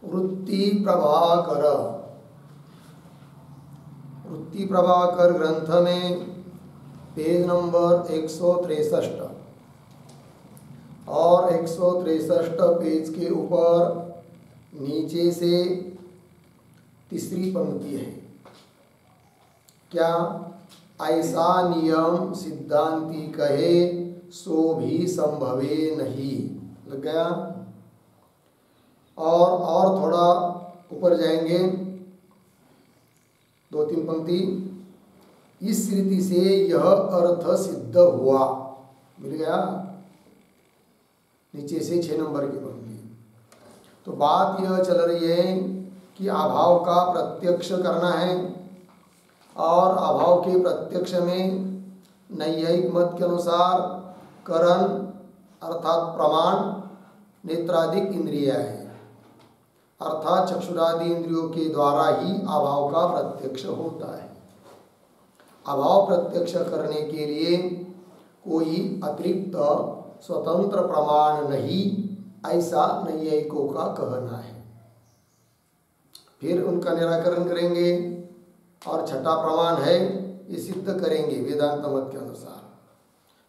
वृत्ति प्रभाकर, वृत्ति प्रभाकर ग्रंथ में पेज नंबर 163 और 163 पेज के ऊपर नीचे से तीसरी पंक्ति है। क्या ऐसा नियम सिद्धांती कहे सो भी संभवे नहीं, लग गया। और थोड़ा ऊपर जाएंगे, 2-3 पंक्ति, इस रीति से यह अर्थ सिद्ध हुआ, मिल गया। नीचे से 6 नंबर की पंक्ति। तो बात यह चल रही है कि अभाव का प्रत्यक्ष करना है, और अभाव के प्रत्यक्ष में नैयायिक मत के अनुसार करण अर्थात प्रमाण नेत्रादिक इंद्रिय है, अर्थात चक्षुरादि इंद्रियों के द्वारा ही अभाव का प्रत्यक्ष होता है। अभाव प्रत्यक्ष करने के लिए कोई अतिरिक्त स्वतंत्र प्रमाण नहीं, ऐसा नैयायिकों का कहना है। फिर उनका निराकरण करेंगे और छठा प्रमाण है ये सिद्ध करेंगे वेदांत मत के अनुसार।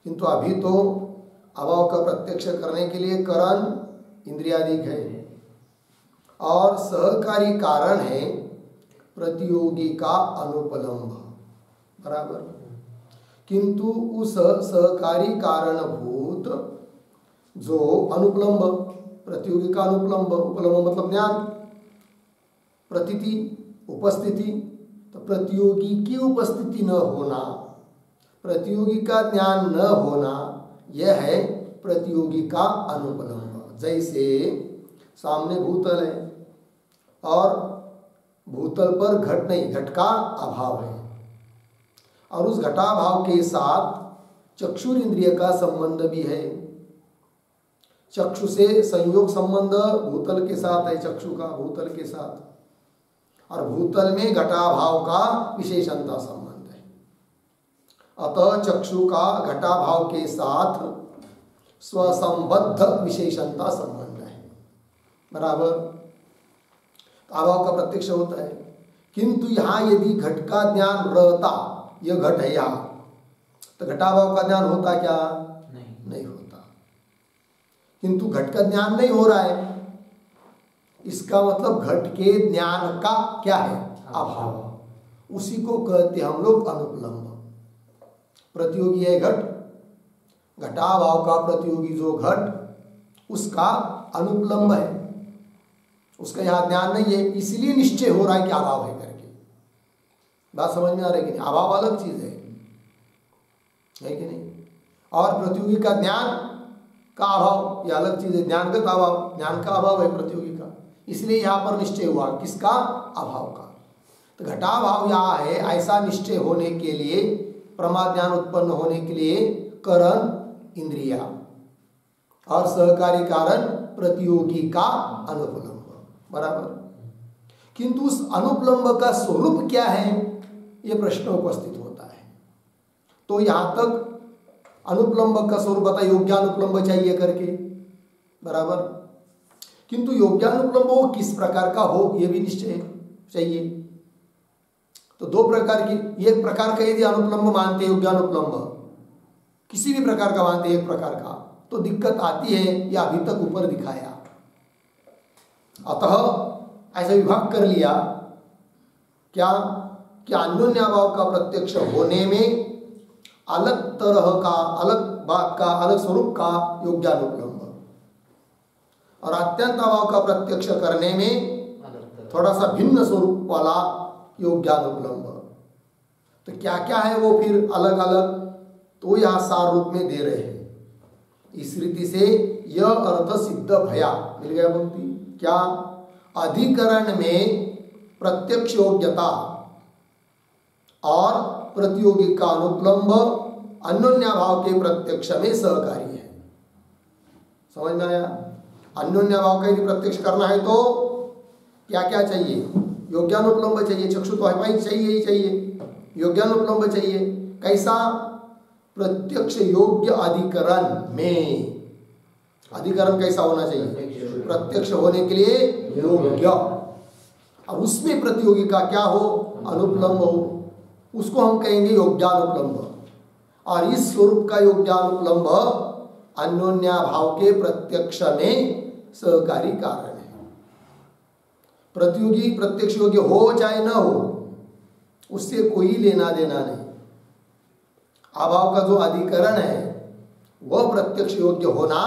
किंतु अभी तो अभाव का प्रत्यक्ष करने के लिए करण इंद्रियादिक है और सहकारी कारण है प्रतियोगी का अनुपलम्ब, बराबर। किंतु उस सहकारी कारणभूत जो अनुपलम्ब, प्रतियोगी का अनुपलम्ब, उपलम्ब मतलब ज्ञान, प्रतीति, उपस्थिति, तो प्रतियोगी की उपस्थिति न होना, प्रतियोगी का ज्ञान न होना, यह है प्रतियोगी का अनुपलम्ब। जैसे सामने भूतल है और भूतल पर घट नहीं, घट का अभाव है, और उस घटाभाव के साथ चक्षुर इंद्रिय का संबंध भी है। चक्षु से संयोग संबंध भूतल के साथ है, चक्षु का भूतल के साथ, और भूतल में घटाभाव का विशेषणता संबंध है। अतः चक्षु का घटाभाव के साथ स्वसंबद्ध विशेषणता संबंध है, बराबर। अभाव का प्रत्यक्ष होता है। किंतु यहाँ यदि घट का ज्ञान रहता, यह घट है यहाँ, तो घटाभाव का ज्ञान होता क्या? नहीं होता। किंतु घट का ज्ञान नहीं हो रहा है, इसका मतलब घट के ज्ञान का क्या है? अभाव। उसी को कहते हम लोग अनुपलम्ब। प्रतियोगी है घट, घटाभाव का प्रतियोगी जो घट, उसका अनुपलम्ब है, उसका यहाँ ज्ञान नहीं है, इसलिए निश्चय हो रहा है कि अभाव है करके। बात समझ में आ रही है कि नहीं? अभाव अलग चीज है कि नहीं? और प्रतियोगी का ज्ञान का अभाव यह अलग चीज है। ज्ञानगत अभाव, ज्ञान का अभाव है प्रतियोगी का, इसलिए यहाँ पर निश्चय हुआ किसका? अभाव का। तो घटाभाव यहाँ है, ऐसा निश्चय होने के लिए, प्रमा ज्ञान उत्पन्न होने के लिए करण इंद्रिया और सहकारी कारण प्रतियोगी का अनुपलम्ब, बराबर। किंतु उस अनुपलम्ब का स्वरूप क्या है, यह प्रश्न उपस्थित होता है। तो यहां तक अनुपलम्ब का स्वरूप बता, योग्यानुपलम्ब चाहिए करके, बराबर। किंतु योग्यानुपलम्ब वो किस प्रकार का हो, यह भी निश्चय चाहिए। तो 2 प्रकार की, एक प्रकार का यदि अनुपलम्ब मानते योग्यानुपलम्ब, किसी भी प्रकार का मानते एक प्रकार का, तो दिक्कत आती है, यह अभी तक ऊपर दिखाया। अतः ऐसा विभाग कर लिया क्या कि अन्योन्याभाव का प्रत्यक्ष होने में अलग तरह का, अलग बात का, अलग स्वरूप का योग्यानुपलम्ब, और अत्यंत अभाव का प्रत्यक्ष करने में थोड़ा सा भिन्न स्वरूप वाला योग्यानुपलम्ब। तो क्या क्या है वो फिर अलग अलग, तो यहाँ सार रूप में दे रहे हैं। इस रीति से यह अर्थ सिद्ध भया, मिल गया पंक्ति। क्या? अधिकरण में प्रत्यक्ष योग्यता और प्रतियोगी का अनुपलम्ब अन्योन्याभाव के प्रत्यक्ष में सहकारी है। समझ में आया? अन्योन्याभाव का यदि प्रत्यक्ष करना है तो क्या क्या चाहिए? योग्यानुपलम्ब चाहिए, चक्षु तो है चाहिए ही चाहिए, योग्यानुपलम्ब चाहिए। कैसा? प्रत्यक्ष योग्य अधिकरण में। अधिकरण कैसा होना चाहिए? प्रत्यक्ष होने के लिए योग्य, और उसमें प्रतियोगी का क्या हो, अनुपलम्ब हो, उसको हम कहेंगे योग्यानुपलम्ब। और इस स्वरूप का योग्यानुपलम्ब अन्योन्याभाव के प्रत्यक्ष में सहकारी कारण है। प्रतियोगी प्रत्यक्ष योग्य हो चाहे न हो, उससे कोई लेना देना नहीं। अभाव का जो अधिकरण है वह प्रत्यक्ष योग्य होना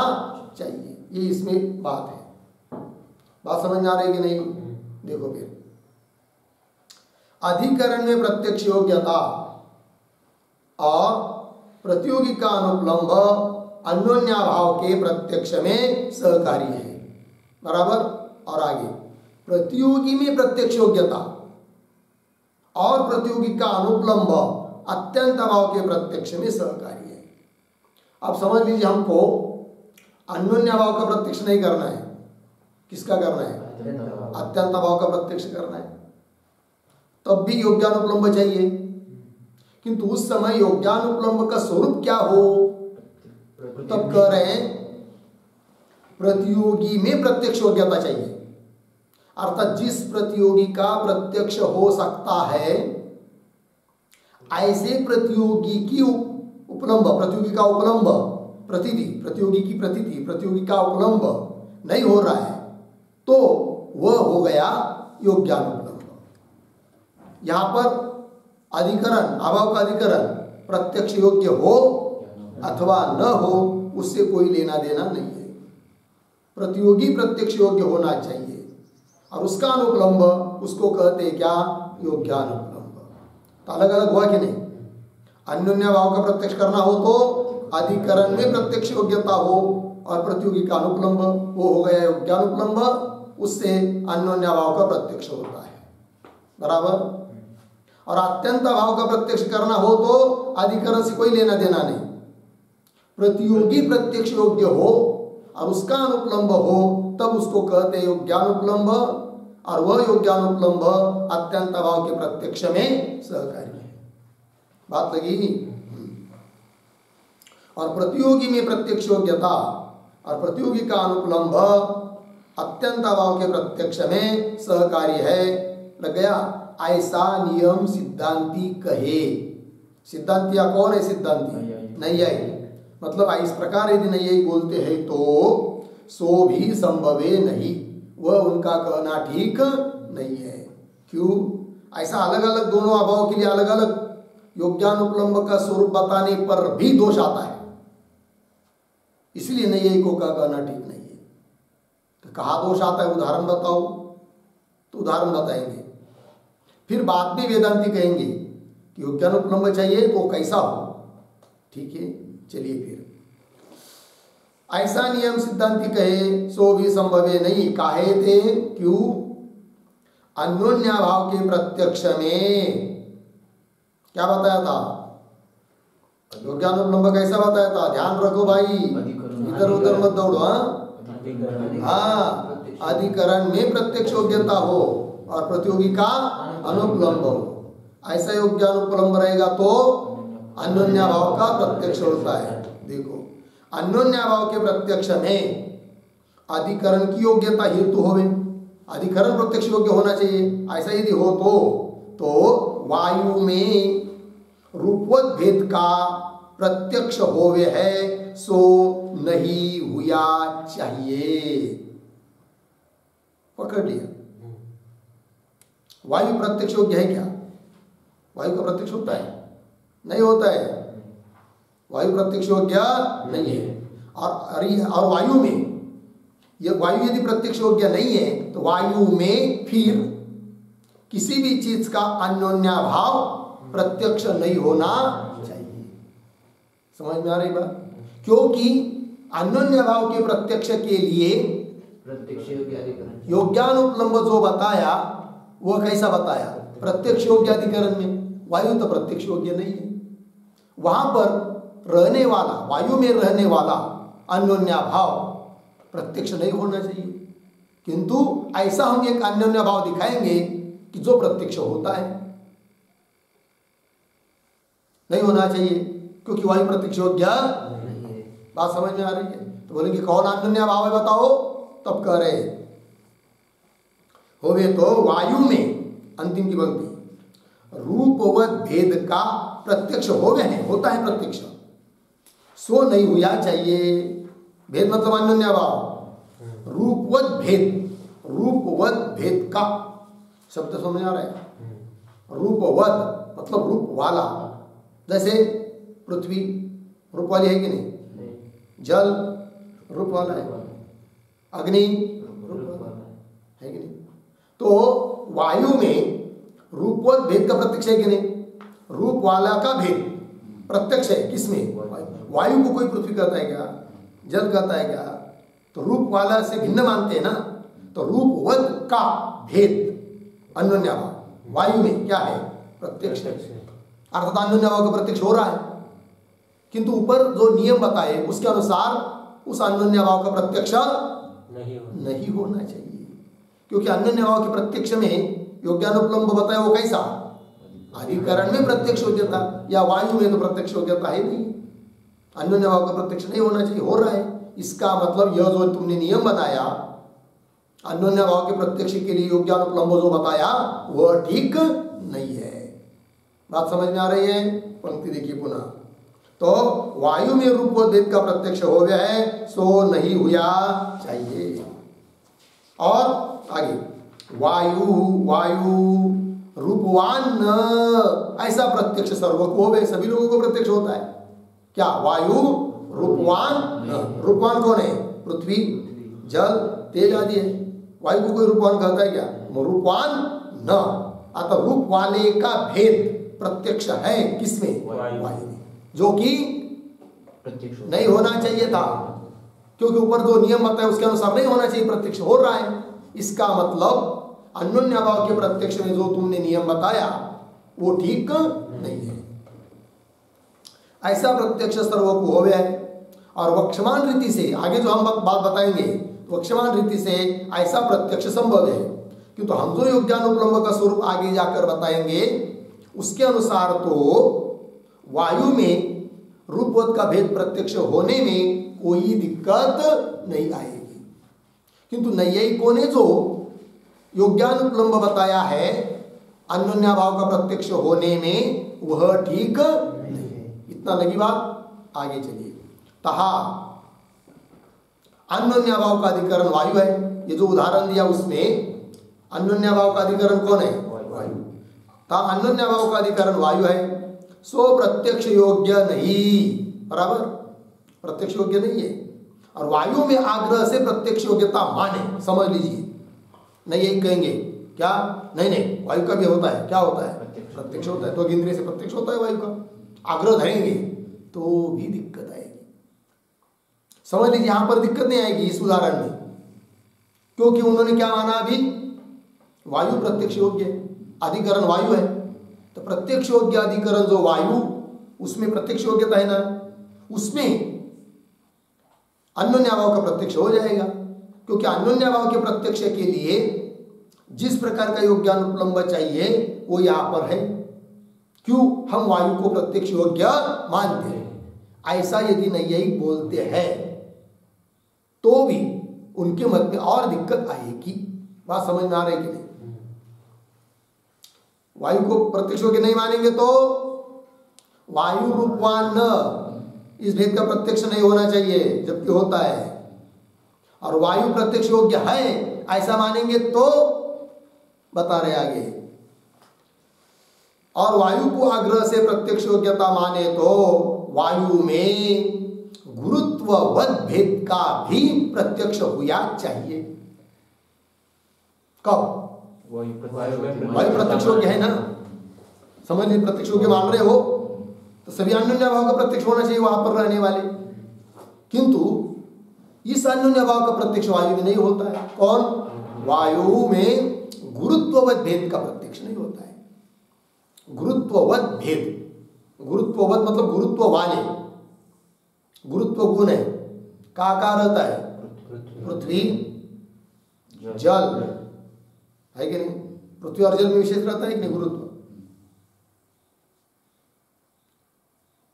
चाहिए, ये इसमें बात है। बात समझ में आ रही है कि नहीं? देखो फिर, अधिकरण में प्रत्यक्ष योग्यता और प्रतियोगी का अनुपलम्ब अन्योन्याभाव के प्रत्यक्ष में सहकारी है, बराबर। और आगे, प्रतियोगी में प्रत्यक्ष योग्यता और प्रतियोगी का अनुपलम्ब अत्यंत अभाव के प्रत्यक्ष में सहकारी है। आप समझ लीजिए, हमको अन्योन्याभाव का प्रत्यक्ष नहीं करना है, किसका करना है? अत्यंत अभाव का प्रत्यक्ष करना है। तब भी योग्यानुपलम्ब चाहिए, किंतु उस समय योग्यानुपलम्ब का स्वरूप क्या हो, तब कह रहे हैं प्रतियोगी में प्रत्यक्ष योग्यता चाहिए। अर्थात जिस प्रतियोगी का प्रत्यक्ष हो सकता है, ऐसे प्रतियोगी की उपलम्ब, प्रतियोगी का उपलम्ब, प्रतीति, प्रतियोगी की प्रतीति, प्रतियोगी का उपलम्ब नहीं हो रहा है, तो वह हो गया योग्यानुपलम्ब। यहां पर अधिकरण, अभाव का अधिकरण प्रत्यक्ष योग्य हो अथवा न हो, उससे कोई लेना देना नहीं है। प्रतियोगी प्रत्यक्ष योग्य होना चाहिए, और उसका अनुपलम्ब, उसको कहते हैं क्या? योग्यानुपलम्ब। तो अलग अलग हुआ कि नहीं? अन्योन्याभाव का प्रत्यक्ष करना हो तो अधिकरण में प्रत्यक्ष योग्यता हो, और प्रतियोगी का अनुपलम्ब, वो हो गया योग्यानुपलम्ब, उससे अन्योन्याभाव का प्रत्यक्ष होता है, बराबर। और अत्यंत अभाव का प्रत्यक्ष करना हो तो अधिकरण से कोई लेना देना नहीं, प्रतियोगी प्रत्यक्ष योग्य हो और उसका अनुपलम्ब हो, तब उसको कहते हैं योग्यानुपलम्ब, और वह योग्यानुपलम्ब अत्यंत अभाव के प्रत्यक्ष में सहकारी है। बात लगी? और प्रतियोगी में प्रत्यक्ष योग्यता और प्रतियोगी का अनुपलम्ब अत्यंत अभाव के प्रत्यक्ष में सहकारी है, लग गया। ऐसा नियम सिद्धांती कहे। सिद्धांतिया कौन है? सिद्धांती नैयायिक। मतलब इस प्रकार यदि नैयायिक बोलते हैं तो सो भी संभवे नहीं, वह उनका कहना ठीक नहीं है। क्यों? ऐसा अलग अलग दोनों अभाव के लिए अलग अलग योग्यानुपलम्ब का स्वरूप बताने पर भी दोष आता है, इसलिए नैयायिकों का कहना ठीक नहीं है। तो कहाँ दोष आता है, उदाहरण बताओ। तो उदाहरण बताएंगे, फिर बाद में वेदांती कहेंगे कि योग्यानुपलम्ब चाहिए तो कैसा हो। ठीक है, चलिए फिर। ऐसा नियम सिद्धांती कहे सो भी संभवे नहीं, काहे थे? क्यों? अन्योन्याभाव के प्रत्यक्ष में क्या बताया था? योग्यानुपलम्ब कैसा बताया था? ध्यान रखो भाई, इधर उधर मत दौड़ो। हाँ, अधिकरण में प्रत्यक्ष योग्यता हो और प्रतियोगी का अनुपलम्ब हो। ऐसा योग्यानुपलम्ब रहेगा तो अन्योन्याभाव का प्रत्यक्ष होता है। देखो, अन्योन्याभाव के प्रत्यक्ष में अधिकरण की योग्यता हेतु होवे, अधिकरण प्रत्यक्ष योग्य होना चाहिए। ऐसा यदि हो तो वायु में रूपवत भेद का प्रत्यक्ष होवे है, सो नहीं हुआ चाहिए। पकड़ लिया? वायु प्रत्यक्ष योग्य है क्या? वायु का प्रत्यक्ष होता है? नहीं होता है। वायु प्रत्यक्ष योग्य नहीं है। और वायु में, यह वायु यदि प्रत्यक्ष योग्य नहीं है तो वायु में फिर किसी भी चीज का अन्योन्याभाव प्रत्यक्ष नहीं होना चाहिए। समझ में आ रही बात? क्योंकि अन्योन्याभाव के प्रत्यक्ष के लिए प्रत्यक्ष योग्यानुपलम्ब जो बताया वह कैसा बताया? प्रत्यक्ष योग्य अधिकरण में। वायु तो प्रत्यक्ष योग्य नहीं है, वहां पर रहने वाला, वायु में रहने वाला अन्योन्याभाव प्रत्यक्ष नहीं होना चाहिए। किंतु ऐसा हम एक अन्योन्याभाव दिखाएंगे कि जो प्रत्यक्ष होता है। नहीं होना चाहिए क्योंकि वायु प्रत्यक्ष योग्य। बात समझ में आ रही है? तो बोलेंगे कौन अन्योन्याभाव है बताओ? तब कह रहे होवे तो वायु में, अंतिम की पंक्ति, रूपवत भेद का प्रत्यक्ष होवे है, होता है प्रत्यक्ष, सो नहीं हुआ चाहिए। भेद मतलब अन्योन्य भाव, रूपवत भेद, रूपवत भेद का शब्द समझ आ रहा है। रूपवत मतलब रूप वाला, जैसे पृथ्वी रूप वाली है कि नहीं, जल रूप वाला है, अग्नि रूप वाला है कि नहीं। तो वायु में रूपवत भेद का प्रत्यक्ष है कि नहीं, रूप वाला का भेद प्रत्यक्ष है किसमें, वायु को कोई पृथ्वी कहता है क्या, जल कहता है क्या, तो रूप वाला से भिन्न मानते हैं ना। तो रूपवत का भेद अन्योन्य भाव वायु में क्या है, प्रत्यक्ष, अर्थात अन्योन्य भाव का प्रत्यक्ष हो रहा है, किंतु ऊपर जो नियम बताए उसके अनुसार उस अन्योन्य भाव का प्रत्यक्ष नहीं होना चाहिए, क्योंकि अन्योन्य भाव के प्रत्यक्ष में योग्यानुपलम्ब बताया वो कैसा, अधिकरण में प्रत्यक्ष योग्यता, या वायु में तो प्रत्यक्ष योग्यता है नहीं, अन्योन्य भाव का प्रत्यक्ष नहीं होना चाहिए, हो रहा है। इसका मतलब यह जो तुमने नियम बनाया अन्योन्य भाव के प्रत्यक्ष के लिए योग्यानुपलम्ब जो बताया वह ठीक नहीं है। बात समझ में आ रही है। पंक्ति देखिए पुनः, तो वायु में रूपवत का प्रत्यक्ष हो गया है, सो नहीं हुआ चाहिए। और आगे, वायु वायु रूपवान ऐसा प्रत्यक्ष सर्व को हो, सभी लोगों को प्रत्यक्ष होता है क्या, वायु रूपवान, रूपवान कौन है, पृथ्वी जल तेज आदि है, वायु को कोई रूपवान कहता है क्या, रूपवान न, अतः रूप वाले का भेद प्रत्यक्ष है किसमें, वायु में, जो कि नहीं होना चाहिए था, क्योंकि ऊपर जो नियम बताया उसके अनुसार नहीं होना चाहिए, प्रत्यक्ष हो रहा है। इसका मतलब अन्योन्य भाव के प्रत्यक्ष में जो तुमने नियम बताया वो ठीक नहीं है। ऐसा प्रत्यक्ष सर्व को हो गया है। और वक्षमान रीति से आगे जो हम बात बताएंगे, वक्षमान रीति से ऐसा प्रत्यक्ष संभव है, किंतु हम जो योग्यानुपलम्ब का स्वरूप आगे जाकर बताएंगे उसके अनुसार तो वायु में रूपवत का भेद प्रत्यक्ष होने में कोई दिक्कत नहीं आएगी, किंतु नैयायिकों ने जो योग्यानुपलम्ब बताया है अन्योन्य भाव का प्रत्यक्ष होने में वह ठीक नहीं है। इतना लगी बात, आगे चलिए। तहा अन्योन्य भाव का अधिकरण वायु है, ये जो उदाहरण दिया उसमें अन्योन्य भाव का अधिकरण कौन है, वायु। तहा अन्योन्य भाव का अधिकरण वायु है, सो प्रत्यक्ष योग्य नहीं, बराबर, प्रत्यक्ष योग्य नहीं है। और वायु में आग्रह से प्रत्यक्ष योग्यता माने, समझ लीजिए, नहीं यही कहेंगे क्या, नहीं नहीं वायु का भी होता है, क्या होता है, प्रत्यक्ष होता है, तो इंद्रिय से प्रत्यक्ष होता है वायु का, आग्रह धरेंगे तो भी दिक्कत आएगी। समझ लीजिए यहां पर दिक्कत नहीं आएगी इस उदाहरण में, क्योंकि उन्होंने क्या माना, अभी वायु प्रत्यक्ष योग्य अधिकरण वायु है, तो प्रत्यक्ष योग्य अधिकरण जो वायु उसमें प्रत्यक्ष योग्यता है ना, उसमें अन्योन्य भाव का प्रत्यक्ष हो जाएगा, क्योंकि अन्योन्य भाव के प्रत्यक्ष के लिए जिस प्रकार का योग्यानुपलम्ब चाहिए वो यहां पर है। क्यों, हम वायु को प्रत्यक्ष योग्य मानते हैं। ऐसा यदि नैयायिक बोलते हैं तो भी उनके मत में और दिक्कत आएगी। बात समझ में आ रही है कि नहीं? वायु को प्रत्यक्ष योग्य नहीं मानेंगे तो वायु रूपवान न, इस भेद का प्रत्यक्ष नहीं होना चाहिए, जबकि होता है। और वायु प्रत्यक्ष योग्य है ऐसा मानेंगे तो बता रहे आगे, और वायु को आग्रह से प्रत्यक्ष योग्यता माने तो वायु में गुरुत्ववत भेद का भी प्रत्यक्ष हुआ चाहिए। कब, वायु प्रत्यक्ष योग्य है ना, समझ लीजिए, प्रत्यक्ष योग्य मान रहे हो तो सभी अन्योन्य भाव का प्रत्यक्ष होना चाहिए वहां पर रहने वाले, किंतु इस अन्योन्य भाव का प्रत्यक्ष वायु में नहीं होता है। कौन, वायु में गुरुत्ववत भेद का प्रत्यक्ष नहीं होता है। गुरुत्ववत भेद, गुरुत्ववत मतलब गुरुत्व वाले, गुरुत्व गुण है, का आकार रहता है, पृथ्वी जल है कि नहीं, पृथ्वी और जल में विशेष रहता है कि नहीं गुरुत्व,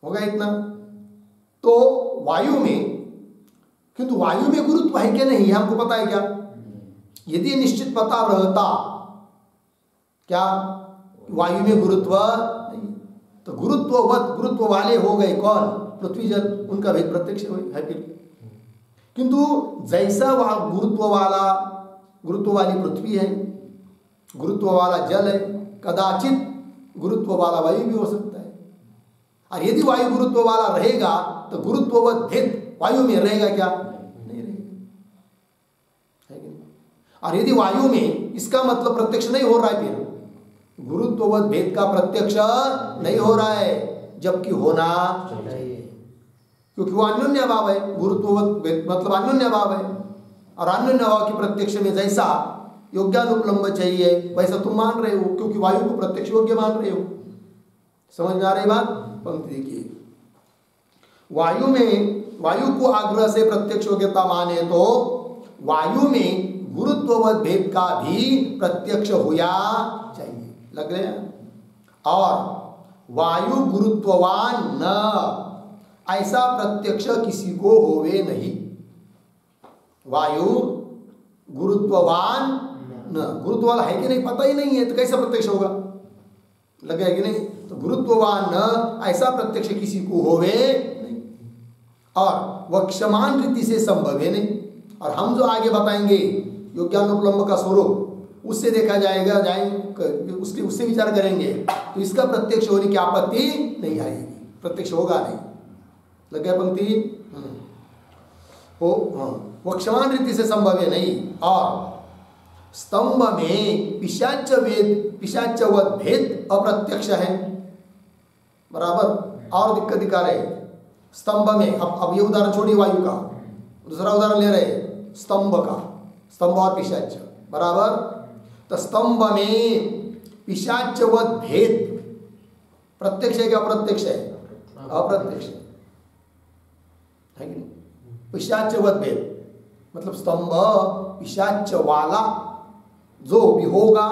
होगा इतना। तो वायु में किंतु वायु में गुरुत्व है क्या नहीं हमको पता है क्या? यदि निश्चित पता रहता क्या वायु में गुरुत्व नहीं, तो गुरुत्व वाले हो गए कौन? पृथ्वी जल, उनका भेद प्रत्यक्ष है फिर। किंतु जैसा वह गुरुत्व वाली पृथ्वी है, गुरुत्व वाला जल है, कदाचित गुरुत्व वाला वायु भी हो सकता है। और यदि वायु गुरुत्व वाला रहेगा तो गुरुत्ववत भेद वायु में रहेगा क्या? नहीं रहेगा, है कि नहीं? और यदि वायु में, इसका मतलब प्रत्यक्ष नहीं हो रहा है, फिर गुरुत्ववत भेद का प्रत्यक्ष नहीं हो रहा है, जबकि होना चाहिए, क्योंकि वो अन्योन्य भाव है। गुरुत्ववत भेद मतलब अन्योन्य भाव है, और अन्योन्य भाव के प्रत्यक्ष में जैसा योग्यानुपलम्ब चाहिए वैसा तुम मान रहे हो, क्योंकि वायु को प्रत्यक्ष योग्य मान रहे हो। समझ में आ रही बात? पंक्ति देखिए, वायु को आग्रह से प्रत्यक्ष योग्यता माने तो वायु में गुरुत्ववत भेद का भी प्रत्यक्ष होया चाहिए। लग रहे हैं? और वायु गुरुत्ववान न, ऐसा प्रत्यक्ष किसी को होवे नहीं। वायु गुरुत्ववान न, गुरुत्व वाला है कि नहीं पता ही नहीं है, तो कैसा प्रत्यक्ष होगा? लग गया कि नहीं? तो गुरुत्ववान न, ऐसा प्रत्यक्ष किसी को होवे नहीं, और वह क्षमान रीति से संभव है नहीं। और हम जो आगे बताएंगे योग्यानुपलम्ब का स्वरूप, उससे देखा जाएगा, उससे विचार करेंगे तो इसका प्रत्यक्ष होने की आपत्ति नहीं आएगी, प्रत्यक्ष होगा नहीं। लग गया पंक्ति? वो क्षमान रीति से संभव है नहीं। और स्तंभ में पिशाचवत भेद अप्रत्यक्ष है, बराबर। और दिक्कत दिखा रहे स्तंभ में, अब ये उदाहरण छोड़िए वायु का, दूसरा उदाहरण ले रहे स्तंभ का, स्तंभ और पिशाच, बराबर। तो स्तंभ में पिशाचवत भेद प्रत्यक्ष है क्या अप्रत्यक्ष है? अप्रत्यक्ष है कि नहीं? पिशाचवत भेद मतलब स्तंभ पिशाच वाला जो भी होगा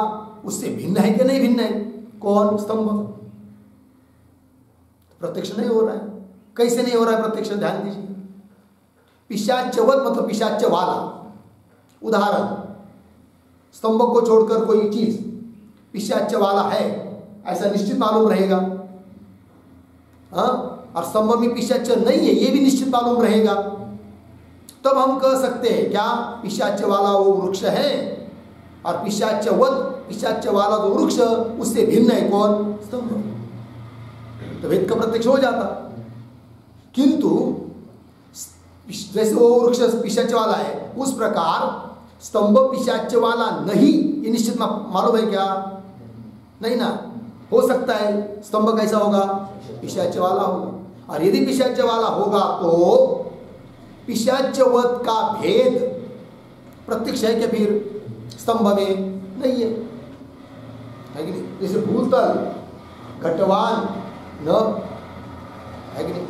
उससे भिन्न है कि नहीं भिन्न है? कौन? स्तंभ। प्रत्यक्ष नहीं हो रहा है। कैसे नहीं हो रहा है प्रत्यक्ष? ध्यान दीजिए, पिशाचवत मतलब पिशाच वाला। उदाहरण, स्तंभ को छोड़कर कोई चीज पिशाच वाला है ऐसा निश्चित मालूम रहेगा, हाँ? और स्तंभ में पिशाच नहीं है ये भी निश्चित मालूम रहेगा। तब हम कह सकते हैं क्या पिशाच वाला वो वृक्ष है, और पिशाच वाला जो वृक्ष उससे भिन्न है कौन? स्तंभ। तो भेद का प्रत्यक्ष हो जाता। किंतु जैसे वो वृक्ष पिशाच वाला है उस प्रकार स्तंभ पिशाच वाला नहीं, ये निश्चित मालूम है क्या? नहीं ना। हो सकता है स्तंभ कैसा होगा? पिशाच वाला होगा। और यदि पिशाच वाला होगा तो पिशाचवत का भेद प्रत्यक्ष है क्या फिर? स्तंभ में नहीं है कि नहीं? जैसे भूतल घटवान न है कि नहीं?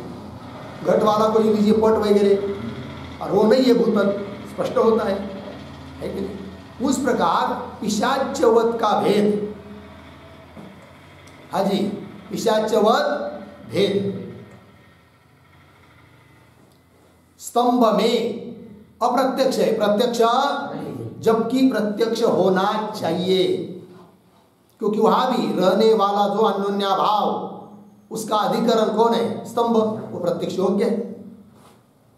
घट वाला को लीजिए पट वगैरह, और वो नहीं है भूतल, स्पष्ट होता है कि नहीं? उस प्रकार पिशाचवत का भेद, हाँ जी, पिशाचवत भेद स्तंभ में अप्रत्यक्ष है, प्रत्यक्ष जबकि प्रत्यक्ष होना चाहिए, क्योंकि वहां भी रहने वाला जो अन्योन्या भाव उसका अधिकरण कौन है? स्तंभ। वो प्रत्यक्ष योग्य है,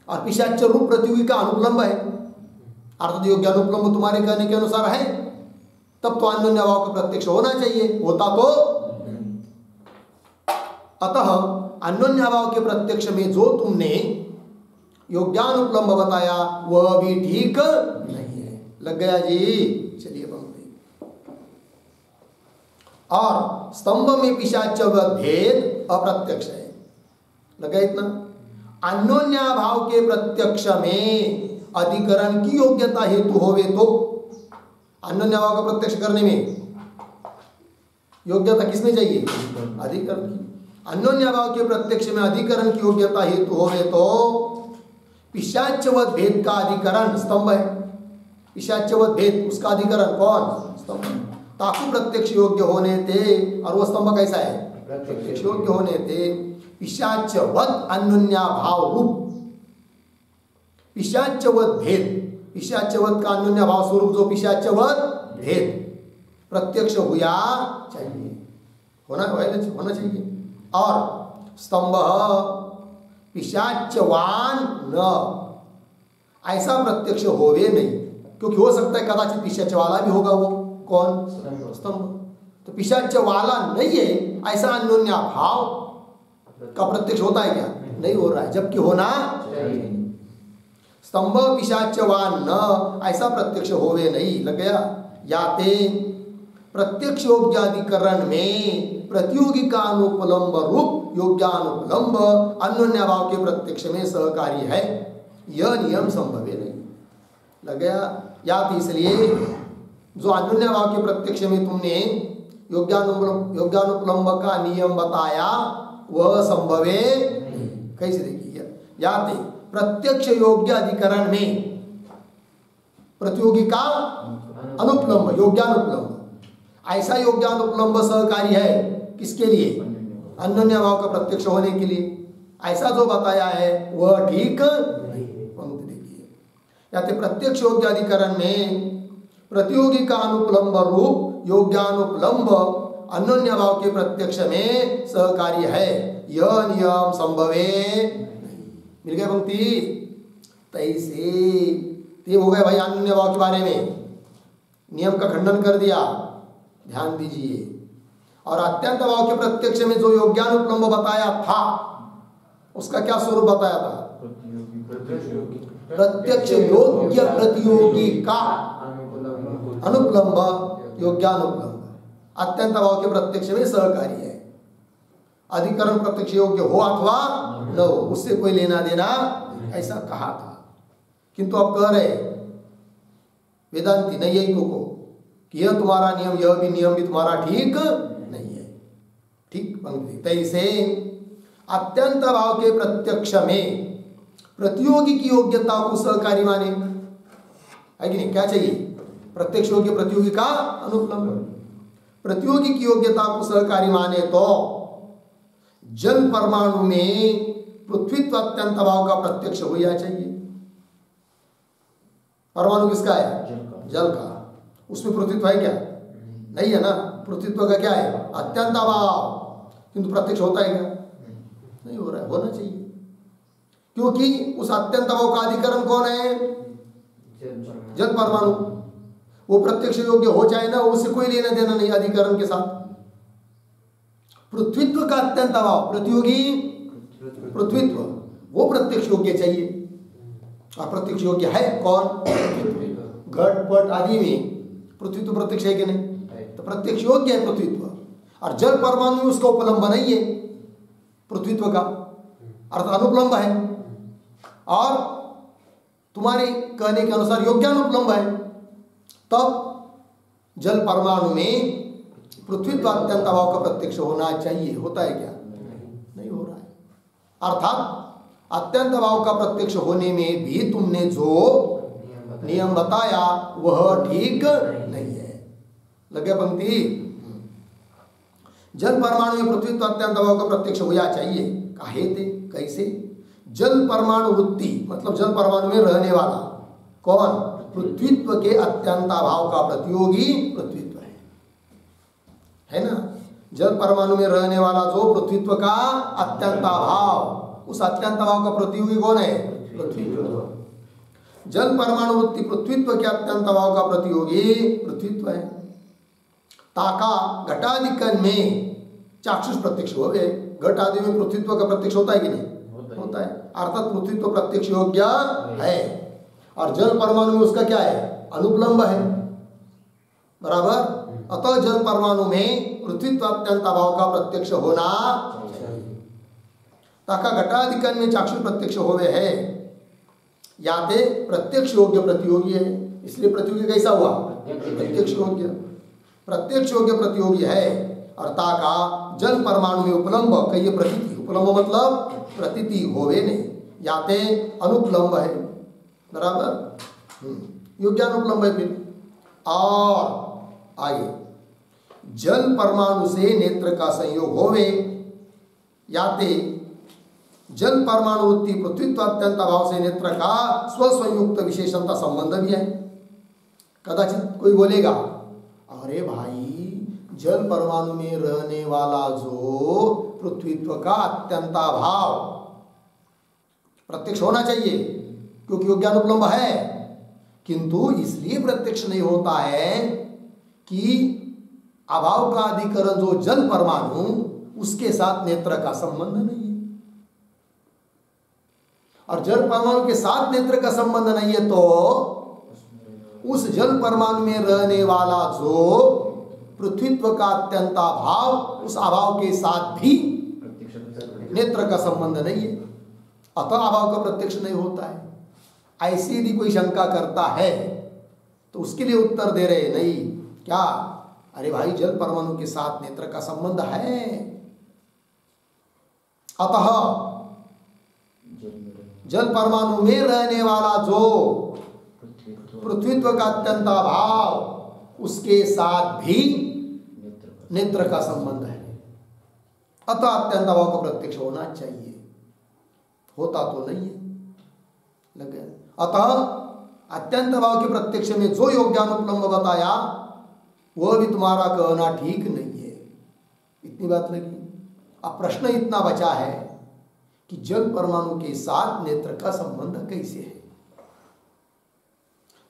और पिशाच रूप पृथ्वी का अनुपलम्ब है, अर्थात योग्यानुपलम्ब तुम्हारे कहने के अनुसार है, तब तो अन्योन्य भाव का प्रत्यक्ष होना चाहिए। होता तो, अतः अन्योन्य भाव के प्रत्यक्ष में जो तुमने योग्यानुपलम्ब बताया वह भी ठीक नहीं है। लग गया जी? चलिए पंक्ति, और स्तंभ में पिशाचवत भेद अप्रत्यक्ष है। लग गया इतना? अन्योन्या भाव के प्रत्यक्ष में अधिकरण की योग्यता हेतु होवे तो, अन्योन्य भाव का प्रत्यक्ष करने में योग्यता किसमें चाहिए? अधिकरण की। अन्योन्य भाव के प्रत्यक्ष में अधिकरण की योग्यता हेतु होवे तो पिशाचवत भेद का अधिकरण स्तंभ है। पिशाचवत भेद उसका अधिकरण कौन? स्तंभ। ताकु प्रत्यक्ष योग्य होने थे, और वो स्तंभ कैसा है? प्रत्यक्ष योग्य होने थे। पिशाचवत अन्योन्या भाव रूप पिशाच्यवत भेद, पिशाच्यवत का अन्योन्य भाव स्वरूप जो पिशाच्यवत भेद प्रत्यक्ष हुआ चाहिए, होना चाहिए। और स्तंभ पिशाच्यवान न, ऐसा प्रत्यक्ष होवे नहीं, क्योंकि हो सकता है कदाचित पिशाच वाला भी होगा। वो कौन? स्तंभ। तो पिशाच वाला नहीं है, ऐसा अन्योन्य भाव का प्रत्यक्ष होता है क्या? नहीं हो रहा है, जबकि होना चाहिए। स्तंभ पिशाचवान न, ऐसा प्रत्यक्ष होवे नहीं। लग गया? याते प्रत्यक्ष योग्याधिकरण में प्रतियोगी का अनुपलम्ब रूप योग्यानुपलम्ब अन्योन्य भाव के प्रत्यक्ष में सहकारी है, यह नियम संभव नहीं। लग गया? यात इसलिए जो अन्योन्य भाव के प्रत्यक्ष में तुमने योग्यानुपलम्ब का नियम बताया वह संभवे नहीं। कैसे? देखिए, याते प्रत्यक्ष योग्य अधिकरण में प्रतियोगी का अनुपलम्ब योग्यानुपलम्ब, ऐसा योग्यानुपलम्ब सहकारी है किसके लिए? अन्योन्य भाव का प्रत्यक्ष होने के लिए। ऐसा जो बताया है वह ठीक नहीं। पंक्ति देखिए, याते प्रत्यक्ष योग्य अधिकरण में प्रतियोगी का अनुपलम्ब रूप योग्यानुपलम्ब अन्योन्य भाव के प्रत्यक्ष में सहकारी है, यह नियम संभवे नहीं। मिल गए पंक्ति? तैसे ते हो गए भाई अन्योन्य भाव के बारे में नियम का खंडन कर दिया, ध्यान दीजिए। और अत्यंत भाव के प्रत्यक्ष में जो योग्यानुपलम्ब बताया था उसका क्या स्वरूप बताया था? प्रत्यक्ष योग्य प्रतियोगी का अनुपलम्ब योग्यानुपलम्ब अत्यंत भाव के प्रत्यक्ष में सहकारी है। अधिकरण प्रत्यक्ष योग्य हो अथवा न हो, उससे कोई लेना देना, ऐसा कहा था। किंतु अब कह रहे वेदांती नैयायिकों को कि यह तुम्हारा नियम, यह भी नियम भी तुम्हारा ठीक नहीं है। ठीक पंक्ति, तैसे अत्यंत भाव के प्रत्यक्ष में प्रतियोगी की योग्यता को सहकारी माने, है कि नहीं? क्या चाहिए? प्रत्यक्ष योग्य प्रतियोगी का अनुपलम्ब। प्रतियोगी की योग्यता को सहकारी माने तो जल परमाणु में पृथ्वीत्व अत्यंत भाव का प्रत्यक्ष होना चाहिए। परमाणु किसका है? जल का। उसमें पृथ्वीत्व है क्या? नहीं है ना। पृथ्वीत्व का क्या है? अत्यंत भाव। किंतु प्रत्यक्ष होता है क्या? नहीं हो रहा है। होना चाहिए, क्योंकि उस अत्यंत भाव का अधिकरण कौन है? जल परमाणु। वो प्रत्यक्ष योग्य हो जाए ना, उससे कोई लेना देना नहीं अधिकरण के साथ। पृथ्वीत्व का अत्यंत भाव प्रतियोगी पृथ्वीत्व, वो प्रत्यक्ष योग्य चाहिए। अप्रत्यक्ष योग्य है कौन? घट पट आदि में पृथ्वीत्व प्रत्यक्ष है कि नहीं? तो प्रत्यक्ष योग्य है पृथ्वीत्व। और जल परमाणु में उसका उपलम्ब नहीं है पृथ्वीत्व का, अर्थात अनुपलम्ब है। और तुम्हारे कहने के अनुसार योग्यानुपलम्ब है, तब जल परमाणु में पृथ्वीत्व अत्यंत भाव का प्रत्यक्ष होना चाहिए। होता है क्या? नहीं हो रहा है। अर्थात अत्यंत भाव का प्रत्यक्ष होने में भी तुमने जो नियम बताया वह ठीक नहीं है। लगे पंक्ति? जल परमाणु में पृथ्वीत्व अत्यंत भाव का प्रत्यक्ष होना चाहिए। काहे थे? कैसे? जल परमाणु वृत्ति मतलब जल परमाणु में रहने वाला कौन? पृथ्वीत्व के अत्यंत भाव का प्रतियोगी पृथ्वीत्व है ना। जल परमाणु में रहने वाला जो पृथ्वीत्व का अत्यंत भाव, उस अत्यंत भाव का प्रतियोगी कौन है? पृथ्वीत्व। जल परमाणु वृत्ति पृथ्वीत्व के अत्यंत भाव का प्रतियोगी पृथ्वीत्व है। ताका घटाधिकरण में चाक्षुष प्रत्यक्ष हो गए। घट आदि में पृथ्वीत्व का प्रत्यक्ष होता है कि नहीं? होता है। अर्थात पृथ्वीत्व प्रत्यक्ष योग्य है। और जल परमाणु में उसका क्या है? अनुपलम्ब है। बराबर। अतः जल परमाणु में पृथ्वीत्व अत्यंत भाव का प्रत्यक्ष होना चाहिए। ताका घटाधिकरण में चाक्षुष प्रत्यक्ष होवे है। याते प्रत्यक्ष योग्य प्रतियोगी है, इसलिए प्रतियोगी कैसा हुआ? प्रत्यक्ष योग्य। प्रत्यक्ष योग्य प्रतियोगी है। और ताका जल परमाणु में उपलम्ब कहिए प्रतीति, उपलम्ब मतलब प्रतीति होवे नहीं, याते अनुपलम्ब है। बराबर। योग्यानुपलम्ब है। फिर और आगे जल परमाणु से नेत्र का संयोग होवे, याते जल परमाणुवृत्ति पृथ्वीत्व अत्यंत अभाव से नेत्र का स्वसंयुक्त विशेषणता संबंध भी है। कदाचित कोई बोलेगा, अरे भाई जल परमाणु में रहने वाला जो पृथ्वीत्व का अत्यंत अभाव प्रत्यक्ष होना चाहिए क्योंकि वो ज्ञानोपलम्ब है, किंतु इसलिए प्रत्यक्ष नहीं होता है कि अभाव का अधिकरण जो जल परमाणु उसके साथ नेत्र का संबंध नहीं है, और जल परमाणु के साथ नेत्र का संबंध नहीं है तो उस जल परमाणु में रहने वाला जो पृथ्वीत्व का अत्यंत अभाव, उस अभाव के साथ भी नेत्र का संबंध नहीं है, अतः अभाव का प्रत्यक्ष नहीं होता है। ऐसी यदि कोई शंका करता है तो उसके लिए उत्तर दे रहे नहीं क्या, अरे भाई जल परमाणु के साथ नेत्र का संबंध है, अतः जल परमाणु में रहने वाला जो पृथ्वीत्व का अत्यंत अभाव उसके साथ भी नेत्र का संबंध है, अतः अत्यंत अभाव का प्रत्यक्ष होना चाहिए, होता तो नहीं है। लग गया। अतः अत्यंत अभाव के प्रत्यक्ष में जो योग्यानुपलम्ब बताया वह भी तुम्हारा कहना ठीक नहीं है। इतनी बात लगी। अब प्रश्न इतना बचा है कि जल परमाणु के साथ नेत्र का संबंध कैसे है,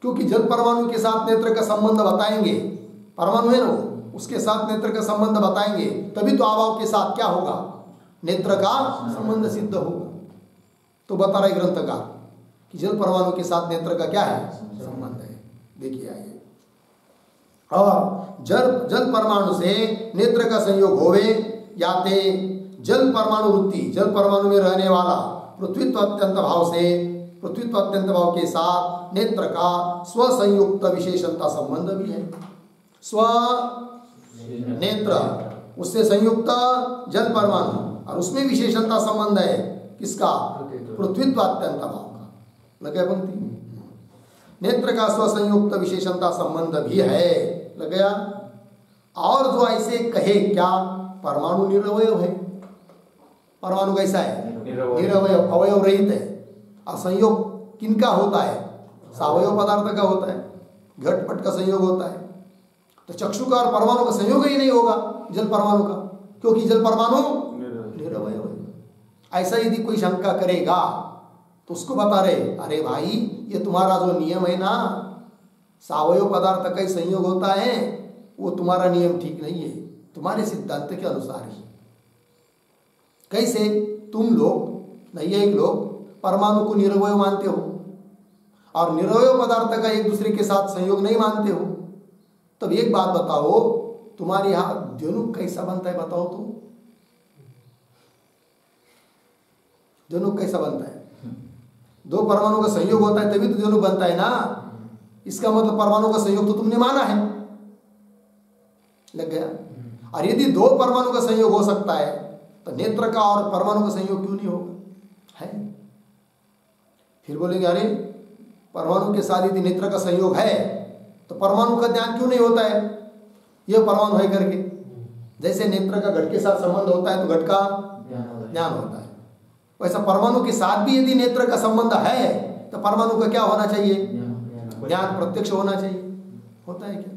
क्योंकि जल परमाणु के साथ नेत्र का संबंध बताएंगे, परमाणु है ना उसके साथ नेत्र का संबंध बताएंगे, तभी तो अभाव के साथ क्या होगा, नेत्र का संबंध सिद्ध होगा। तो बता रहे ग्रंथकार कि जल परमाणु के साथ नेत्र का क्या है, संबंध है। देखिए आइए, और जल परमाणु से नेत्र का संयोग होवे याते जल परमाणु वृत्ति, जल परमाणु में रहने वाला पृथ्वीत्व अत्यंत भाव से पृथ्वीत्व अत्यंत भाव के साथ नेत्र का स्वसंयुक्त विशेषणता संबंध भी है। स्व नेत्र उससे संयुक्त जल परमाणु और उसमें विशेषणता संबंध है किसका, पृथ्वीत्व अत्यंत भाव का। लगे पंक्ति, नेत्र का स्वसंयुक्त विशेषणता संबंध भी है, लग गया। और जो ऐसे कहे क्या, परमाणु निरवय है, परमाणु कैसा है, निरवय अवयव रहित है, और संयोग किनका होता है, सावयव पदार्थ का होता है, घटपट का संयोग होता है। तो चक्षु का और परमाणु का संयोग ही नहीं होगा जल परमाणु का, क्योंकि जल परमाणु निरवय है। ऐसा यदि कोई शंका करेगा तो उसको बता रहे, अरे भाई ये तुम्हारा जो नियम है ना, सावयव पदार्थ का ही संयोग होता है, वो तुम्हारा नियम ठीक नहीं है, तुम्हारे सिद्धांत के अनुसार ही। कैसे, तुम लोग नैयायिक लोग परमाणु को निरवय मानते हो और निरवय पदार्थ का एक दूसरे के साथ संयोग नहीं मानते हो। तब एक बात बताओ, तुम्हारे यहां द्वनुक कैसा बनता है, बताओ तो, द्वनुक कैसा बनता है? दो परमाणु का संयोग होता है तभी तो द्वनुक बनता है ना। इसका मतलब परमाणु का संयोग तो तुमने माना है, लग गया। और यदि दो परमाणु का संयोग हो सकता है तो नेत्र का और परमाणु का संयोग क्यों नहीं होगा, है? फिर बोलेंगे अरे परमाणु के साथ यदि नेत्र का संयोग है तो परमाणु का ध्यान क्यों नहीं होता है, यह परमाणु है करके। जैसे नेत्र का घट के साथ संबंध होता है तो घट का ज्ञान होता है, वैसा परमाणु के साथ भी यदि नेत्र का संबंध है तो परमाणु का क्या होना चाहिए, ज्ञान प्रत्यक्ष होना चाहिए। होता है क्या?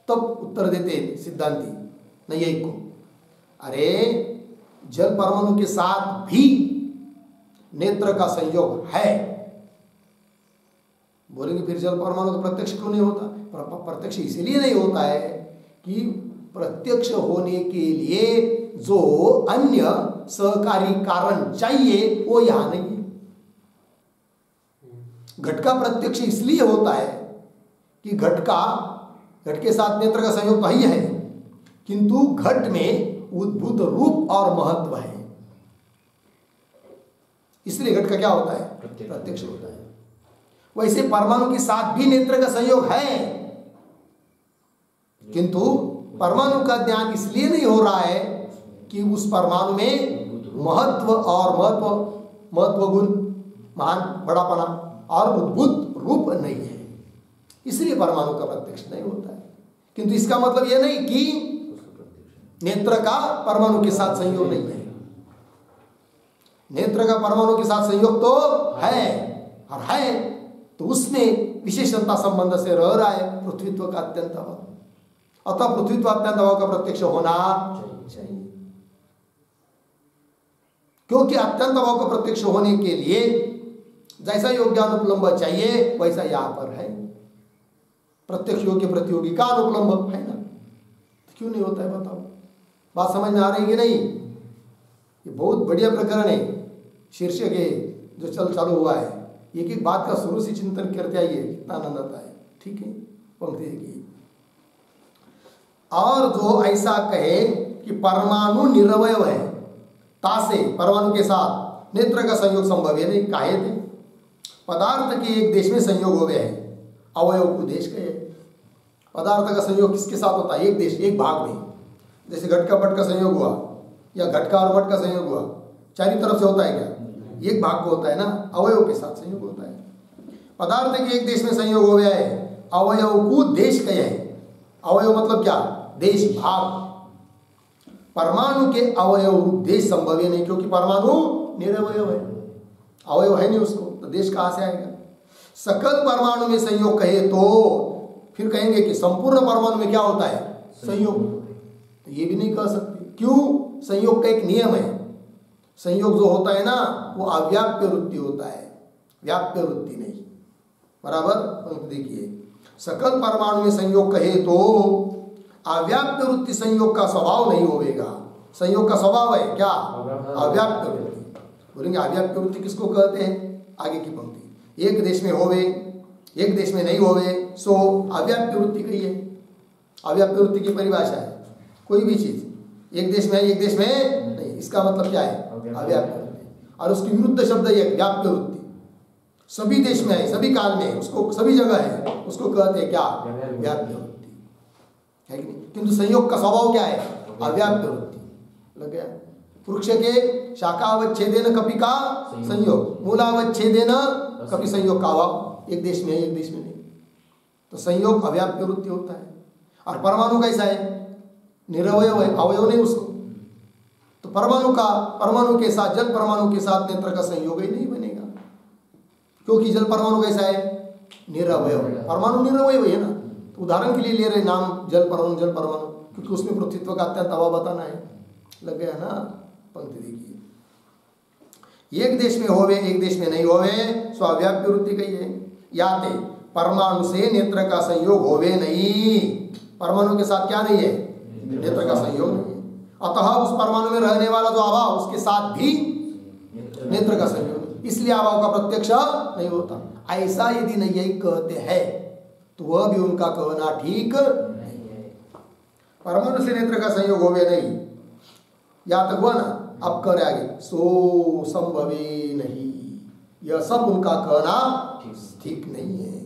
तब उत्तर देते सिद्धांती नैयायिक को, अरे जल परमाणु के साथ भी नेत्र का संयोग है। बोलेंगे फिर जल परमाणु का प्रत्यक्ष क्यों नहीं होता? प्रत्यक्ष इसीलिए नहीं होता है कि प्रत्यक्ष होने के लिए जो अन्य सहकारी कारण चाहिए वो यहां नहीं है। घट का प्रत्यक्ष इसलिए होता है कि घट के साथ नेत्र का संयोग तो ही है, किंतु घट में उद्भूत रूप और महत्व है, इसलिए घट का क्या होता है, प्रत्यक्ष होता है। वैसे परमाणु के साथ भी नेत्र का संयोग है, किंतु परमाणु का ज्ञान इसलिए नहीं हो रहा है कि उस परमाणु में महत्व और महत्व गुण, महान बड़ापना और उद्भूत रूप नहीं है, इसलिए परमाणु का प्रत्यक्ष नहीं होता है। किंतु इसका मतलब यह नहीं कि नेत्र का परमाणु के साथ संयोग नहीं है। नेत्र का परमाणु के साथ संयोग तो है, और है तो उसमें विशेषता संबंध से रह रहा है पृथ्वीत्व का अत्यंत अभाव। अतः पृथ्वीत्व अत्यंत अभाव का प्रत्यक्ष होना चाहिए, क्योंकि अत्यंत अभाव का प्रत्यक्ष होने के लिए जैसा योग्यानुपलम्ब चाहिए वैसा यहां पर है। प्रत्यक्ष योग्य प्रतियोगी का अनुपलम्ब है ना, तो क्यों नहीं होता है बताओ? बात समझ में आ रही है कि नहीं? ये बहुत बढ़िया प्रकरण है, शीर्षक है जो चालू हुआ है। एक एक बात का शुरू से चिंतन करते आइए, कितना आनंद आता है। ठीक है, पंक्ति देखिए। और जो ऐसा कहे कि परमाणु निरवय है, तासे परमाणु के साथ नेत्र का संयोग संभव है नहीं, काहे थे पदार्थ के एक देश में संयोग हो गया है, अवयव को देश कहे। पदार्थ का संयोग किसके साथ होता है? एक देश, एक भाग में। जैसे घट का पट का संयोग हुआ या घट का और पट का संयोग हुआ, चारों तरफ से होता है क्या? एक भाग को होता है ना, अवयव के साथ संयोग होता है। पदार्थ के एक देश में संयोग हो गया है, अवयव को देश कहे है। अवयव मतलब क्या? देश, भाग। परमाणु के अवयव देश संभव नहीं, क्योंकि परमाणु निरवय है, अवयव है नहीं उसको, तो देश कहां से आएगा? सकल परमाणु में संयोग कहे तो फिर कहेंगे कि संपूर्ण परमाणु में क्या होता है? संयोग। तो ये भी नहीं कह सकते, क्यों? संयोग का एक नियम है, संयोग जो होता है ना वो अव्याप्य वृत्ति होता है, व्याप्य वृत्ति नहीं। बराबर? देखिए, सकल परमाणु में संयोग कहे तो अव्याप्य वृत्ति संयोग का स्वभाव नहीं होगा। संयोग का स्वभाव है क्या? अव्याप्य वृत्ति। बोलेंगे अव्याप्य वृत्ति किसको कहते हैं? आगे की पंक्ति, एक देश में होवे एक देश में नहीं होवे सो अव्याप्य वृत्ति कही है। अव्याप्य वृत्ति की परिभाषा है कोई भी चीज एक देश में है एक देश में नहीं, इसका मतलब क्या है? अव्याप्य वृत्ति। और उसकी विरुद्ध शब्द है व्याप्य वृत्ति। सभी देश में है, सभी काल में, उसको सभी जगह है, उसको कहते हैं क्या? व्याप्य वृत्ति, है कि नहीं? किंतु संयोग का स्वभाव क्या है? अव्याप्य वृत्ति। लग गया? वृक्ष के शाखावच्छेदेन कपि का संयोग, मूलावच्छेदेन कपि संयोग का अभाव। एक देश में है एक देश में नहीं, तो संयोग अव्याप्य वृत्ति होता है। और परमाणु कैसा है? निरवय है, अवयव नहीं उसको। तो परमाणु के साथ, जल परमाणु के साथ नेत्र का संयोग ही नहीं बनेगा, क्योंकि जल परमाणु कैसा है? निरवय। परमाणु निरवय है ना, तो उदाहरण के लिए ले रहे नाम जल परमाणु, क्योंकि उसमें पृथ्वीत्व का अत्यंत अभाव बताना है। लग गया ना? पंक्ति देखिए, एक देश में होवे एक देश में नहीं होवे सो अव्याप्य वृत्ति कही है। याते परमाणु से नेत्र का संयोग होवे नहीं, परमाणु के साथ क्या नहीं है? नेत्र का संयोग नहीं है। अतः उस परमाणु में रहने वाला जो अभाव उसके साथ भी नेत्र का संयोग, इसलिए अभाव का प्रत्यक्ष नहीं होता। ऐसा यदि नैयायिक कहते हैं तो वह भी उनका कहना ठीक नहीं है। परमाणु से नेत्र का संयोग होवे नहीं, या तक हुआ ना। अब कर आगे, सो संभवे नहीं, यह सब उनका कहना ठीक नहीं है।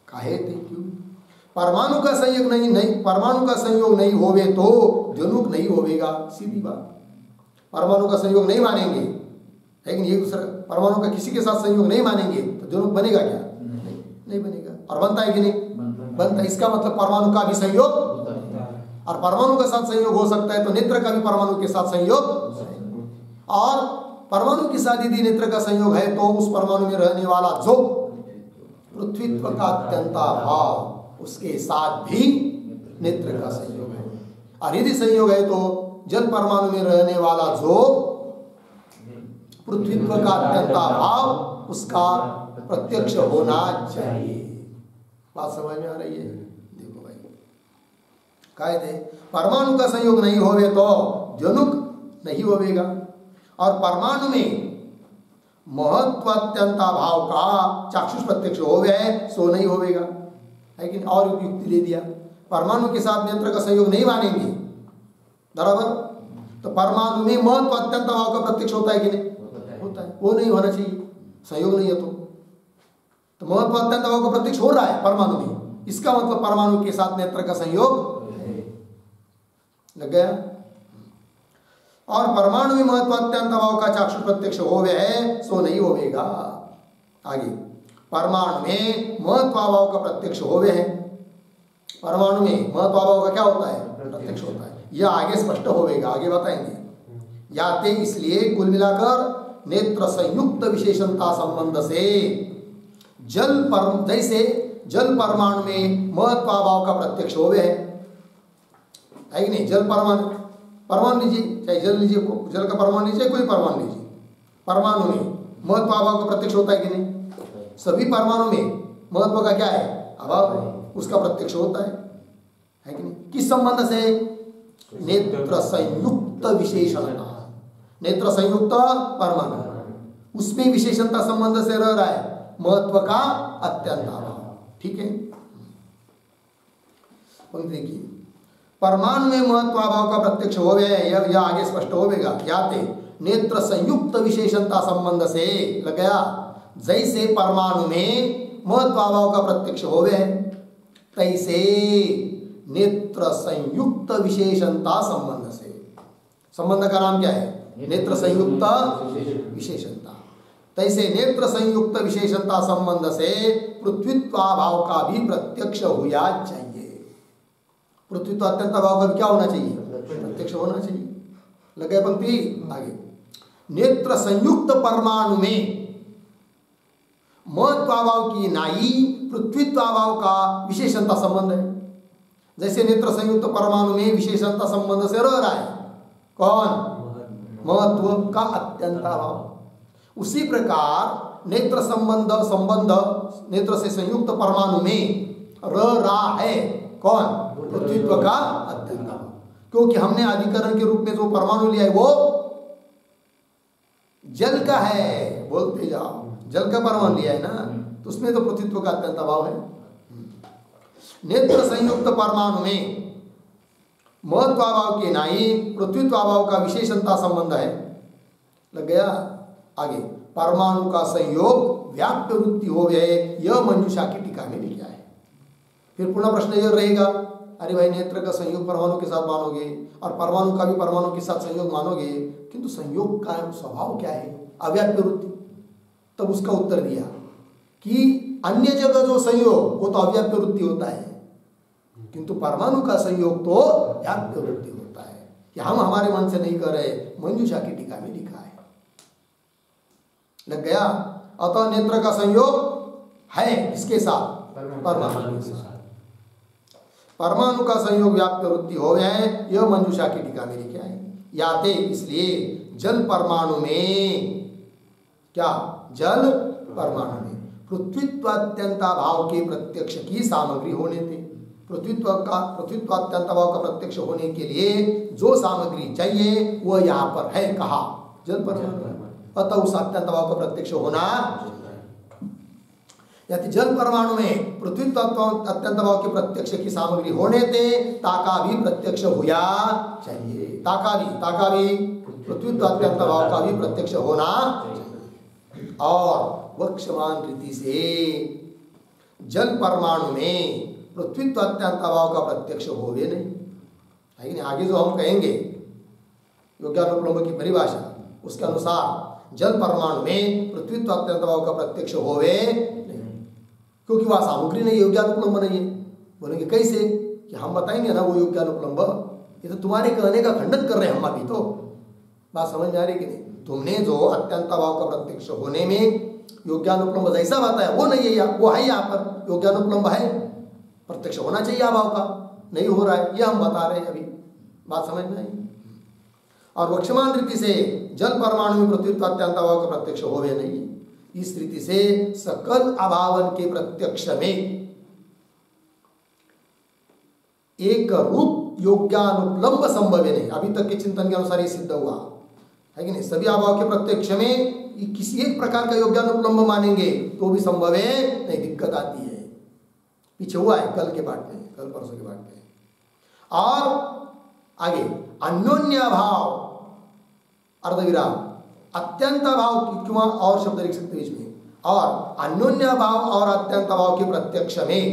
काहे थे? क्यों? परमाणु का संयोग नहीं परमाणु का संयोग नहीं होवे तो जनुक नहीं होवेगा, सीधी बात। परमाणु का संयोग नहीं मानेंगे, लेकिन ये दूसरा परमाणु का किसी के साथ संयोग नहीं मानेंगे तो जनुक बनेगा क्या? नहीं बनेगा। और बनता है कि नहीं? बनता है। इसका मतलब परमाणु का भी संयोग, और परमाणु के साथ संयोग हो सकता है तो नेत्र का भी परमाणु के साथ संयोग, और परमाणु के साथ यदि नेत्र का संयोग है तो उस परमाणु में रहने वाला जो पृथ्वीत्व का अत्यंत भाव उसके साथ भी नेत्र का संयोग है। और यदि संयोग है तो जल परमाणु में रहने वाला जो पृथ्वीत्व का अत्यंत भाव उसका प्रत्यक्ष होना चाहिए। बात समझ में आ रही है? देखो भाई, कहे थे परमाणु का संयोग नहीं होवे तो जनुक नहीं होवेगा, और परमाणु में महत्वात्यंता भाव का चाक्षुष प्रत्यक्ष हो गए सो नहीं होवेगा, है कि? और युक्ति ले दिया, परमाणु के साथ नेत्र का संयोग नहीं मानेंगे, बराबर? तो परमाणु में महत्वात्यंत भाव का प्रत्यक्ष होता है कि नहीं? होता है। वो नहीं होना चाहिए, संयोग नहीं है तो महत्वात्यंत भाव का प्रत्यक्ष हो रहा है परमाणु में, इसका मतलब परमाणु के साथ नेत्र का संयोग लग गया। और परमाणु में महत्वात्यंत भाव का चाक्षुष प्रत्यक्ष हो गए सो नहीं होवेगा। आगे, परमाणु में महत्वाभाव का प्रत्यक्ष हो गए हैं, परमाणु में महत्वाभाव का क्या होता है? प्रत्यक्ष होता है। यह आगे स्पष्ट होवेगा, आगे बताएंगे। याते इसलिए कुल मिलाकर नेत्र संयुक्त विशेषणता संबंध से जैसे जल परमाणु में महत्वाभाव का प्रत्यक्ष होवे है कि नहीं। जल परमाणु लीजिए, चाहे जल लीजिए, जल का परमाणु लीजिए, कोई परमाणु लीजिए, परमाणु में महत्वाभाव का प्रत्यक्ष होता है कि नहीं। सभी परमाणु में महत्व का क्या है, अभाव है, उसका प्रत्यक्ष होता है कि नहीं। किस संबंध से, नेत्र संयुक्त विशेषणता, नेत्र संयुक्त परमाणु, उसमें विशेषणता संबंध से रह रहा है, महत्व का अत्यंत अभाव। ठीक है, देखिए परमाणु में महत्वाभाव का प्रत्यक्ष हो गया है, यह आगे स्पष्ट होगा। याते नेत्र संयुक्त विशेषणता संबंध से लग गया, जैसे परमाणु में महत्वाभाव का प्रत्यक्ष हो गया है, तैसे नेत्र संयुक्त विशेषणता संबंध से, संबंध का नाम क्या है, नेत्र संयुक्त विशेषणता, तैसे नेत्र संयुक्त विशेषणता संबंध से पृथ्वीत्वाभाव का भी प्रत्यक्ष होना चाहिए। पृथ्वीत्व अत्यंत भाव का भी क्या होना चाहिए, प्रत्यक्ष होना चाहिए। लगे पंक्ति आगे, नेत्र संयुक्त परमाणु में महत्वाभाव की नाई पृथ्वीत्वाभाव का विशेषणता संबंध है। जैसे नेत्र संयुक्त परमाणु में विशेषणता संबंध से रह रहा है कौन, महत्व का अत्यंत भाव, उसी प्रकार नेत्र संबंध नेत्र से संयुक्त परमाणु में रह रहा है कौन, पृथ्वीत्व का अत्यंत भाव। क्योंकि हमने अधिकरण के रूप में जो परमाणु लिया है वो जल का है, बोलते जाओ, जल का परमाणु लिया है ना, तो उसमें तो पृथ्वीत्व का अत्यंत भाव है। नेत्र संयुक्त परमाणु में महत्वाभाव के नाई पृथ्वीत्वाभाव का विशेषणता संबंध है। लग गया आगे, परमाणु का संयोग व्याप्त वृत्ति हो गए, यह मंजूषा की टीका में लिखा है। फिर पुनः प्रश्न यह रहेगा, अरे भाई नेत्र का संयोग परमाणु के साथ मानोगे और परमाणु का भी परमाणु के साथ संयोग मानोगे, किंतु संयोग का स्वभाव क्या है, अव्याप्त वृत्ति। तब उसका उत्तर दिया कि अन्य जगह जो संयोग वो तो अव्याप्त वृत्ति होता है, किंतु परमाणु का संयोग तो व्याप्त वृत्ति होता है। कि हम हमारे मन से नहीं कर रहे, मंजूषा की टीका में लिखा है। लग गया, अतः नेत्र का संयोग है इसके साथ, परमाणु के साथ, परमाणु का संयोग व्याप्त वृत्ति हो गया है, यह मंजूषा की टीका में लिखा है। याते इसलिए जल परमाणु में, क्या जल परमाणु में पृथ्वीत्वात्यंताभाव के प्रत्यक्ष की सामग्री होने थे। पृथ्वीत्वात्यंताभाव का प्रत्यक्ष होने के लिए जो सामग्री चाहिए वह यहाँ पर है, कहा जल परमाणु। अतः उस अत्यंतभाव का प्रत्यक्ष होना, यदि जल परमाणु में पृथ्वीत्व अत्यंतभाव के प्रत्यक्ष की सामग्री होने थे, ताका भी प्रत्यक्ष होया चाहिए। ताका भी पृथ्वीत्व अत्यंतभाव का भी प्रत्यक्ष होना चाहिए। और वक्षमान रीति से जल परमाणु में पृथ्वीत्व अत्यंतभाव का प्रत्यक्ष होवे नहीं है कि नहीं। आगे जो हम कहेंगे योग्यानुपलम्ब की परिभाषा, उसके अनुसार जल परमाणु में पृथ्वीत्व अत्यंतभाव का प्रत्यक्ष होवे नहीं, क्योंकि वह सामग्री नहीं, योग्यानुपलम्ब नहीं है। बोलेंगे कैसे, कि हम बताएंगे ना वो योग्यानुपलम्ब, ये तो तुम्हारे कहने का खंडन कर रहे हैं हम अभी। तो बात समझ में आ रही कि नहीं। तुमने जो अत्यंतभाव का प्रत्यक्ष होने में योग्यानुपलम्ब जैसा बताया वो नहीं है, वो है यहाँ पर योग्यानुपलम्ब है, प्रत्यक्ष होना चाहिए अभाव का, नहीं हो रहा है, ये हम बता रहे हैं अभी। बात समझ में आई। और वक्षमान रीति से जल परमाणु में पृथ्वीत्व अत्यंतभाव का प्रत्यक्ष होवे नहीं। इस रीति से सकल अभावन के प्रत्यक्ष में एक रूप योग्यानुपलम्ब संभव नहीं। अभी तक के चिंतन के अनुसार ये सिद्ध हुआ है कि नहीं। सभी अभाव के प्रत्यक्ष में किसी एक प्रकार का योग्यानुपलम्ब मानेंगे तो भी संभव है नहीं, दिक्कत आती है। पीछे हुआ है कल के पाठ में, कल परसों के पाठ में। और आगे अन्योन्य भाव अर्धविराम अत्यंत भाव, क्यों और शब्द लिख सकते बीच में, और अन्योन्य भाव और अत्यंत भाव के प्रत्यक्ष में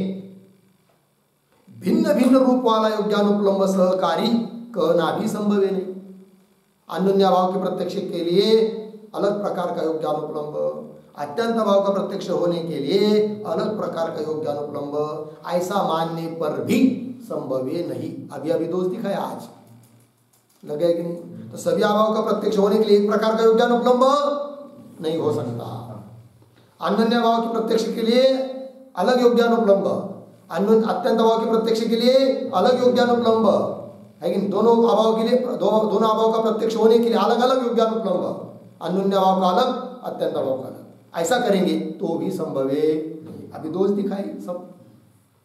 भिन्न भिन्न रूप वाला योग्यानुपलम्ब सहकारी कहना भी संभव है नहीं। अन्योन्य भाव के प्रत्यक्ष के लिए अलग प्रकार का योग्यानुपलम्ब, अत्यंत भाव का प्रत्यक्ष होने के लिए अलग प्रकार का योग्यानुपलम्ब, ऐसा मानने पर भी संभव नहीं। अभी अभी दोष दिखाया आज, लगे कि नहीं। तो सभी अभाव का प्रत्यक्ष होने के लिए एक प्रकार का योग्यानुपलम्ब नहीं हो सकता। अन्योन्य भाव की प्रत्यक्ष के लिए अलग योग्यानुपलम्ब, अत्यंत भाव की प्रत्यक्ष के लिए अलग योग्यानुपलम्ब है कि दोनों अभाव के लिए दोनों अभाव का प्रत्यक्ष होने के लिए अलग अलग योग्यानुपलम्ब, अन्योन्य भाव का अलग, अत्यंत भाव का अलग। ऐसा करेंगे तो भी संभव है। अभी दोष दिखाई सब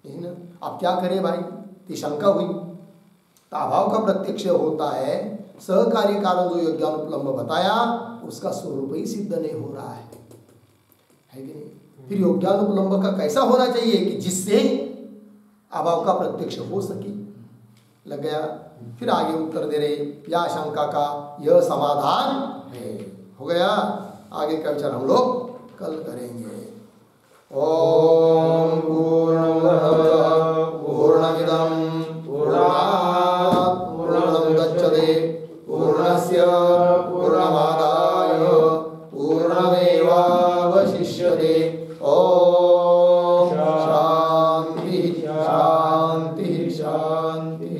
यही ना। अब क्या करें भाई, तो शंका हुई। तो अभाव का प्रत्यक्ष होता है, सहकारी कारण जो योग्यानुपलम्ब बताया उसका स्वरूप ही सिद्ध नहीं हो रहा है कि नहीं। फिर योग्यानुपलम्ब का कैसा होना चाहिए कि जिससे अभाव का प्रत्यक्ष हो सके। लग गया। फिर आगे उत्तर दे रहे, या शंका का यह समाधान है। हो गया। आगे का विचार हम लोग कल करेंगे। ओम पूर्णमदः पूर्णमिदं पूर्णात् पूर्णं गच्छते पूर्णस्य पूर्णमादाय पूर्णमेवावशिष्यते। ओम शांति शांति शांति।